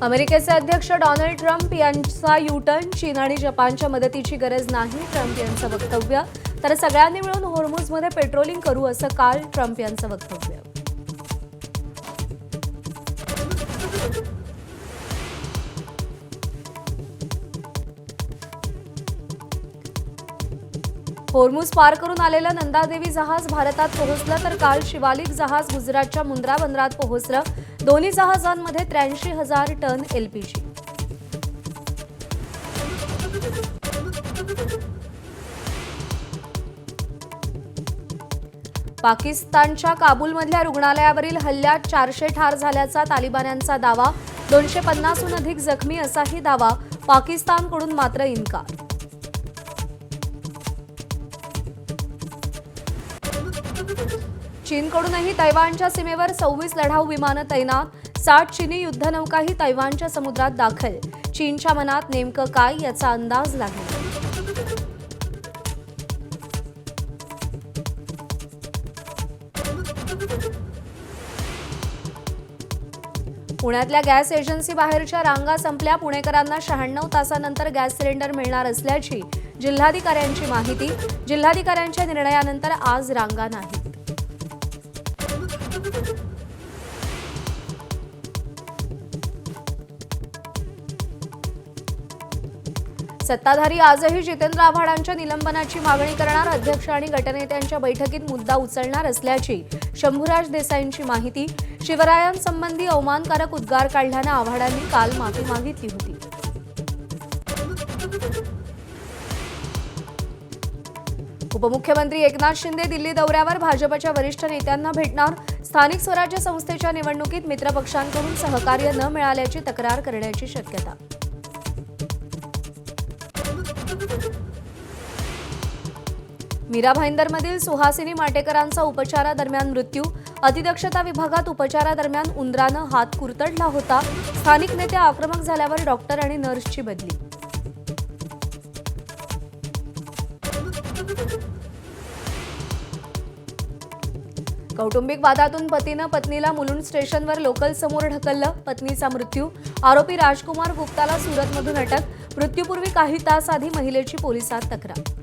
अमेरिकेचे अध्यक्ष Donald Trump यांचा यू-टर्न, चीन आणि जपानच्या मदतीची गरज नाही, ट्रम्प यांचं वक्तव्य. तर सगळ्यांनी मिळून होर्मुझमध्ये पेट्रोलिंग करू, असं काल ट्रम्प यांचं वक्तव्य. होर्मुझ पार करून आलेलं नंदादेवी जहाज भारतात पोहोचलं, तर काल शिवालिक जहाज गुजरातच्या मुंद्रा बंदरात पोहोचलं. दोन्ही जहाजांमध्ये 83,000 टन एलपीजी. पाकिस्तानच्या काबूलमधल्या रुग्णालयावरील हल्ल्यात 400 ठार झाल्याचा तालिबान्यांचा दावा. 250हून अधिक जखमी असाही दावा. पाकिस्तानकडून मात्र इन्कार. चीनकडूनही तैवानच्या सीमेवर 26 लढाऊ विमानं तैनात. 60 चीनी युद्धनौकाही तैवानच्या समुद्रात दाखल. चीनच्या मनात नेमकं काय, याचा अंदाज लागला. पुण्यातल्या गॅस एजन्सी बाहेरच्या रांगा संपल्या. पुणेकरांना 96 तासानंतर गॅस सिलेंडर मिळणार असल्याची जिल्हाधिकाऱ्यांची माहिती. जिल्हाधिकाऱ्यांच्या निर्णयानंतर आज रांगा नाहीत. सत्ताधारी आजही जितेंद्र आव्हाडांच्या निलंबनाची मागणी करणार. अध्यक्ष आणि गटनेत्यांच्या बैठकीत मुद्दा उचलणार असल्याची शंभूराज देसाईंची माहिती. शिवरायांसंबंधी अवमानकारक उद्गार काढल्यानं आव्हाडांनी काल माफी मागितली होती. उपमुख्यमंत्री एकनाथ शिंदे दिल्ली दौऱ्यावर. भाजपच्या वरिष्ठ नेत्यांना भेटणार. स्थानिक स्वराज्य संस्थेच्या निवडणुकीत मित्रपक्षांकडून सहकार्य न मिळाल्याची तक्रार करण्याची शक्यता. मीरा भाईंदरमधील सुहासिनी माटेकरांचा उपचारादरम्यान मृत्यू. अतिदक्षता विभागात उपचारादरम्यान उंदरानं हात कुरतडला होता. स्थानिक नेते आक्रमक झाल्यावर डॉक्टर आणि नर्सची बदली. कौटुंबिक वादातून पतीनं पत्नीला मुलुंड स्टेशनवर लोकल समोर ढकललं. पत्नीचा मृत्यू. आरोपी राजकुमार गुप्ताला सुरतमधून अटक. मृत्यूपूर्वी काही तास आधी महिलेची पोलिसात तक्रार.